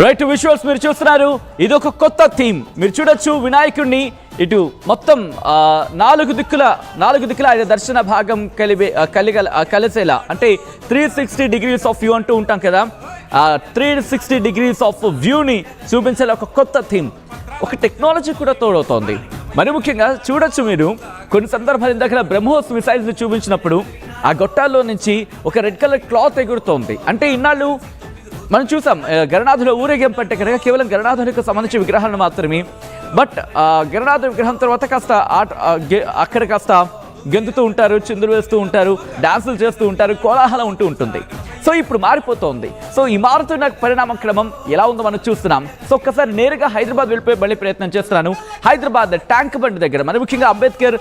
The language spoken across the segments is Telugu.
రైట్ విజువల్స్ మీరు చూస్తున్నారు. ఇది ఒక కొత్త థీమ్. మీరు చూడొచ్చు వినాయకుడిని ఇటు మొత్తం నాలుగు దిక్కుల ఆయన దర్శన భాగం కలిసేలా, అంటే 360 degrees ఆఫ్ వ్యూ అంటూ ఉంటాం కదా, 360 degrees ఆఫ్ వ్యూని చూపించాలి. ఒక కొత్త థీమ్, ఒక టెక్నాలజీ కూడా తోడవుతోంది. మరి ముఖ్యంగా చూడొచ్చు మీరు కొన్ని సందర్భాలు ఇందాక బ్రహ్మోస్ మిసైల్స్ చూపించినప్పుడు ఆ గొట్టాల్లో నుంచి ఒక రెడ్ కలర్ క్లాత్ ఎగురుతోంది. అంటే ఇన్నాళ్ళు మనం చూసాం గణనాథుల ఊరేగింపు అంటే కనుక కేవలం గణనాథునికి సంబంధించిన విగ్రహాలను మాత్రమే. బట్ గణనాథ విగ్రహం తర్వాత కాస్త అక్కడ కాస్త గెంతుతూ ఉంటారు, చిందులు వేస్తూ ఉంటారు, డాన్సులు చేస్తూ ఉంటారు, కోలాహలం ఉంటూ ఉంటుంది. సో ఇప్పుడు మారిపోతుంది. సో ఈ మారుతున్న పరిణామ క్రమం ఎలా ఉందో మనం చూస్తున్నాం. సో ఒక్కసారి నేరుగా హైదరాబాద్ వెళ్ళిపోయి మళ్ళీ ప్రయత్నం చేస్తున్నాను. హైదరాబాద్ ట్యాంక్ బండ్ దగ్గర, మరి ముఖ్యంగా అంబేద్కర్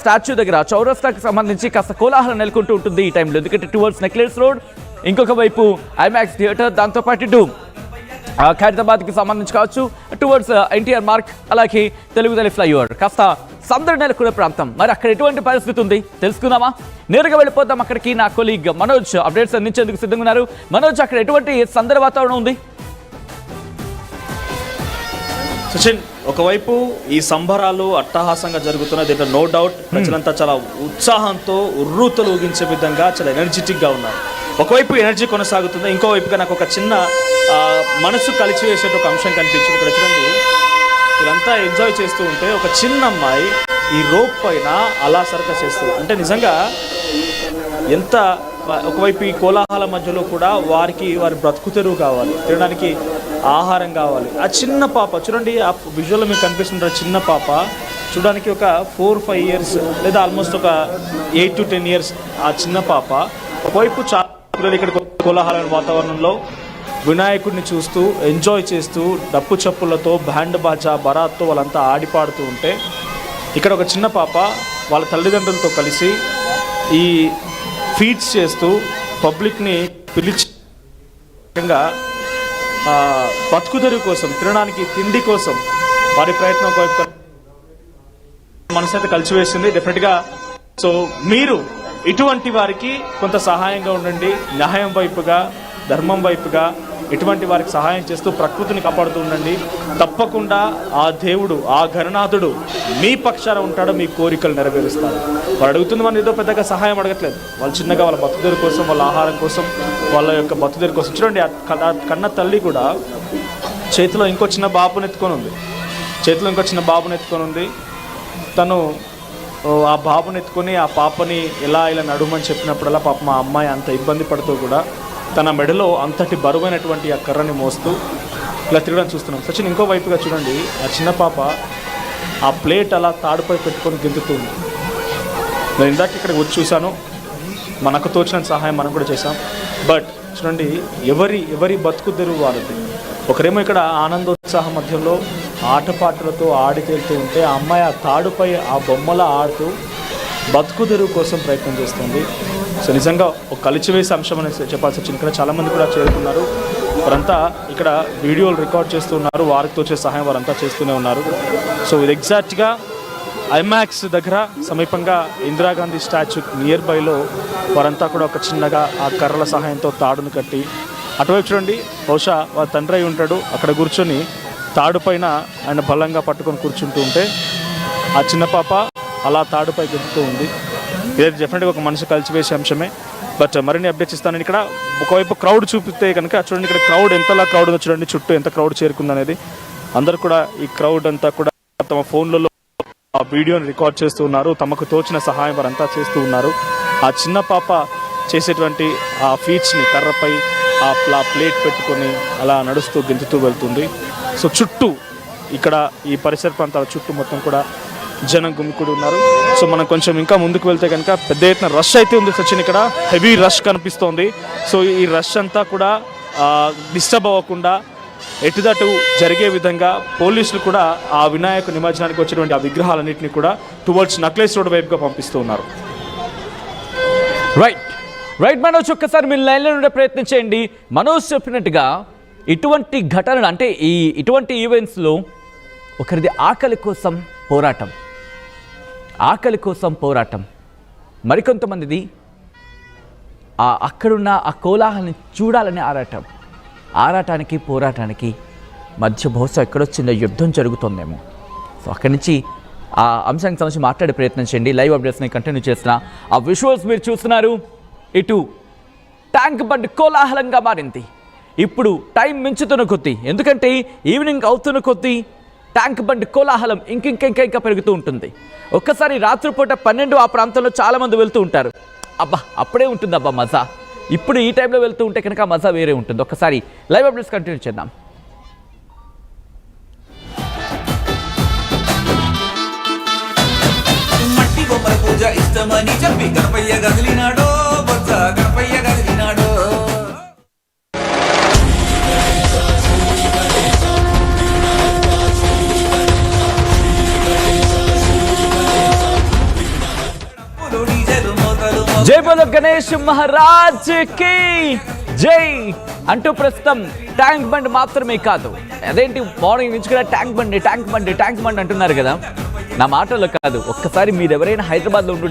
స్టాచ్యూ దగ్గర చౌరస్తాకి సంబంధించి కాస్త కోలాహలం నెలకొంటూ ఉంటుంది ఈ టైంలో. ఎందుకంటే టువర్డ్స్ నెక్లెస్ రోడ్, ఇంకొక వైపు ఐమాక్స్ థియేటర్, దాంతోపాటు ఇటు ఖైరతాబాద్కి సంబంధించి కావచ్చు, టువర్డ్స్ ఎన్టీఆర్ మార్క్, అలాగే తెలుగుతల్లి ఫ్లైఓవర్, కాస్త సందడి నెలకొనే ప్రాంతం. మరి అక్కడ ఎటువంటి పరిస్థితి ఉంది తెలుసుకుందామా? నేరుగా వెళ్ళిపోదాం అక్కడికి. నా కొలీగ్ మనోజ్ అప్డేట్స్ అందించేందుకు సిద్ధంగా ఉన్నారు. మనోజ్, అక్కడ ఎటువంటి సందడి వాతావరణం ఉంది? సచిన్, ఒకవైపు ఈ సంబరాలు అట్టహాసంగా జరుగుతున్న దీంట్లో నో డౌట్ ప్రజలంతా చాలా ఉత్సాహంతో ఉర్రూతలు ఊగించే విధంగా చాలా ఎనర్జెటిక్గా ఉన్నారు. ఒకవైపు ఎనర్జీ కొనసాగుతుంది, ఇంకోవైపుగా నాకు ఒక చిన్న మనసు కలిచివేసే ఒక అంశం కనిపించింది. ఇక్కడ చూడండి, వీళ్ళంతా ఎంజాయ్ చేస్తూ ఉంటే ఒక చిన్న అమ్మాయి ఈ రోప్ పైన అలా సర్కస్ చేస్తుంది. అంటే నిజంగా ఎంత ఒకవైపు ఈ కోలాహల మధ్యలో కూడా వారి బ్రతుకు తెరువు కావాలి, తినడానికి ఆహారం కావాలి. ఆ చిన్న పాప చూడండి, ఆ విజువల్లో మీకు కనిపిస్తున్న చిన్న పాప చూడడానికి ఒక 4-5 years లేదా ఆల్మోస్ట్ ఒక 8 to 10 years ఆ చిన్న పాప. ఒకవైపు చాలా ఇక్కడ కోలాహల వాతావరణంలో వినాయకుడిని చూస్తూ ఎంజాయ్ చేస్తూ డప్పు చప్పులతో బ్యాండ్ బాజా బరాత్తో వాళ్ళంతా ఆడిపాడుతూ ఉంటే, ఇక్కడ ఒక చిన్న పాప వాళ్ళ తల్లిదండ్రులతో కలిసి ఈ ఫీడ్స్ చేస్తూ పబ్లిక్ని పిలిచి బతుకుదెరువు కోసం, తినడానికి తిండి కోసం వారి ప్రయత్నం ఒకవైపు మనసు అయితే కలిసివేసింది డెఫినెట్గా. సో మీరు ఇటువంటి వారికి కొంత సహాయంగా ఉండండి, న్యాయం వైపుగా, ధర్మం వైపుగా ఇటువంటి వారికి సహాయం చేస్తూ ప్రకృతిని కాపాడుతూ ఉండండి. తప్పకుండా ఆ దేవుడు, ఆ గణనాథుడు మీ పక్షాన ఉంటాడు, మీ కోరికలు నెరవేరుస్తాడు. వాడు అడుగుతుంది మనం ఏదో పెద్దగా సహాయం అడగట్లేదు, వాళ్ళు చిన్నగా వాళ్ళ బతుకుదేరు కోసం, వాళ్ళ ఆహారం కోసం, వాళ్ళ యొక్క బతుకుదేరు కోసం. చూడండి, కన్న తల్లి కూడా చేతిలో ఇంకో చిన్న బాబుని ఎత్తుకొని ఉంది. తను ఆ బాబుని ఎత్తుకొని ఆ పాపని ఇలా నడుమని చెప్పినప్పుడల్లా పాప మా అమ్మాయి అంత ఇబ్బంది పడుతూ కూడా తన మెడలో అంతటి బరువైనటువంటి ఆ కర్రని మోస్తూ ఇలా తిరగడం చూస్తున్నాం. సచిన్, ఇంకో వైపుగా చూడండి, ఆ చిన్న పాప ఆ ప్లేట్ అలా తాడుపై పెట్టుకొని గెంతుతుంది. నేను ఇందాక ఇక్కడికి వచ్చి చూశాను, మనకు తోచిన సహాయం మనం కూడా చేశాం. బట్ చూడండి, ఎవరి బతుకు తెరువు వారిది. ఒకరేమో ఇక్కడ ఆనందోత్సాహం మధ్యలో ఆటపాటలతో ఆడి తేలుతూ ఉంటే, ఆ అమ్మాయి ఆ తాడుపై ఆ బొమ్మల ఆడుతూ బతుకు తెరువు కోసం ప్రయత్నం చేస్తుంది. సో నిజంగా ఒక కలిచివేసే అంశం అనేది చెప్పాల్సి వచ్చింది. ఇక్కడ చాలామంది కూడా చేరుకున్నారు, వారంతా ఇక్కడ వీడియోలు రికార్డ్ చేస్తూ ఉన్నారు, వారికి తోచే సహాయం వారంతా చేస్తూనే ఉన్నారు. సో ఇది ఎగ్జాక్ట్గా ఐమాక్స్ దగ్గర సమీపంగా ఇందిరాగాంధీ స్టాచ్యూ నియర్ బైలో వారంతా కూడా ఒక చిన్నగా ఆ కర్రల సహాయంతో తాడును కట్టి, అటువైపు చూడండి, బహుశా వారి తండ్రి అయి ఉంటాడు, అక్కడ కూర్చొని తాడు పైన ఆయన బలంగా పట్టుకొని కూర్చుంటూ ఉంటే ఆ చిన్న పాప అలా తాడుపై గెంతుతూ ఉంది. ఇదైతే డెఫినెట్గా ఒక మనసు కలిసివేసే అంశమే. బట్ మరిన్ని అప్డేట్స్ ఇస్తాను. ఇక్కడ ఒకవైపు క్రౌడ్ చూపిస్తే కనుక చూడండి, ఇక్కడ క్రౌడ్ ఎంతలా క్రౌడ్ ఉందో చూడండి, చుట్టూ ఎంత క్రౌడ్ చేరుకుంది అనేది. అందరూ కూడా ఈ క్రౌడ్ అంతా కూడా తమ ఫోన్లలో ఆ వీడియోని రికార్డ్ చేస్తూ ఉన్నారు, తమకు తోచిన సహాయం వారంతా చేస్తూ ఉన్నారు. ఆ చిన్న పాప చేసేటువంటి ఆ ఫీట్స్ని కర్రపై ఆ ప్లేట్ పెట్టుకొని అలా నడుస్తూ గెంతుతూ వెళ్తుంది. సో చుట్టూ ఇక్కడ ఈ పరిసర ప్రాంతాల చుట్టూ మొత్తం కూడా జనం గుమికూడి ఉన్నారు. సో మనం కొంచెం ఇంకా ముందుకు వెళ్తే కనుక పెద్ద ఎత్తున రష్ అయితే ఉంది సచిన్, ఇక్కడ హెవీ రష్ కనిపిస్తోంది. సో ఈ రష్ అంతా కూడా డిస్టర్బ్ అవ్వకుండా ఎటుదటు జరిగే విధంగా పోలీసులు కూడా ఆ వినాయక నిమజ్జనానికి వచ్చినటువంటి ఆ విగ్రహాలన్నింటినీ కూడా టువర్డ్స్ నక్లెస్ రోడ్ వైపుగా పంపిస్తూ ఉన్నారు. రైట్ మనోజ్, ఒక్కసారి మీరు లైన్లో ఉండే ప్రయత్నం చేయండి. మనోజ్ చెప్పినట్టుగా ఇటువంటి ఘటనలు, అంటే ఇటువంటి ఈవెంట్స్లో ఒకరిది ఆకలి కోసం పోరాటం, మరికొంతమందిది అక్కడున్న ఆ కోలాహలాన్ని చూడాలని ఆరాటం. ఆరాటానికి పోరాటానికి మధ్య బహుశా ఎక్కడో చిన్న యుద్ధం జరుగుతుందేమో. సో అక్కడి నుంచి ఆ అంశానికి సంబంధించి మాట్లాడే ప్రయత్నం చేయండి. లైవ్ అప్డేట్స్ని కంటిన్యూ చేస్తున్న ఆ విజువల్స్ మీరు చూస్తున్నారు. ఇటు ట్యాంక్ బండ్ కోలాహలంగా మారింది. ఇప్పుడు టైం మించుతున్న కొద్దీ, ఎందుకంటే ఈవినింగ్ అవుతున్న కొద్దీ ట్యాంక్ బండ్ కోలాహలం ఇంకా పెరుగుతూ ఉంటుంది. ఒక్కసారి రాత్రిపూట 12 ఆ ప్రాంతంలో చాలామంది వెళ్తూ ఉంటారు. అబ్బా అప్పుడే ఉంటుంది అబ్బా మజా. ఇప్పుడు ఈ టైంలో వెళ్తూ ఉంటే కనుక మజా వేరే ఉంటుంది. ఒక్కసారి లైవ్ అప్డేట్స్ కంటిన్యూ చేద్దాం. మట్టి బొమ్మల పూజ ఇష్టమని చెప్పి గణపయ్య గదిలినాడో, బొత్స గణపయ్య గదిలినాడో. జై బోలో గణేష్ మహారాజ్ కి జై అంటూ ప్రస్తుతం ట్యాంక్ బండ్ మాత్రమే కాదు, అదేంటి మార్నింగ్ నుంచి కూడా ట్యాంక్ బండ్ అంటున్నారు కదా. నా మాటల్లో కాదు, ఒక్కసారి మీరు ఎవరైనా హైదరాబాద్లో ఉండి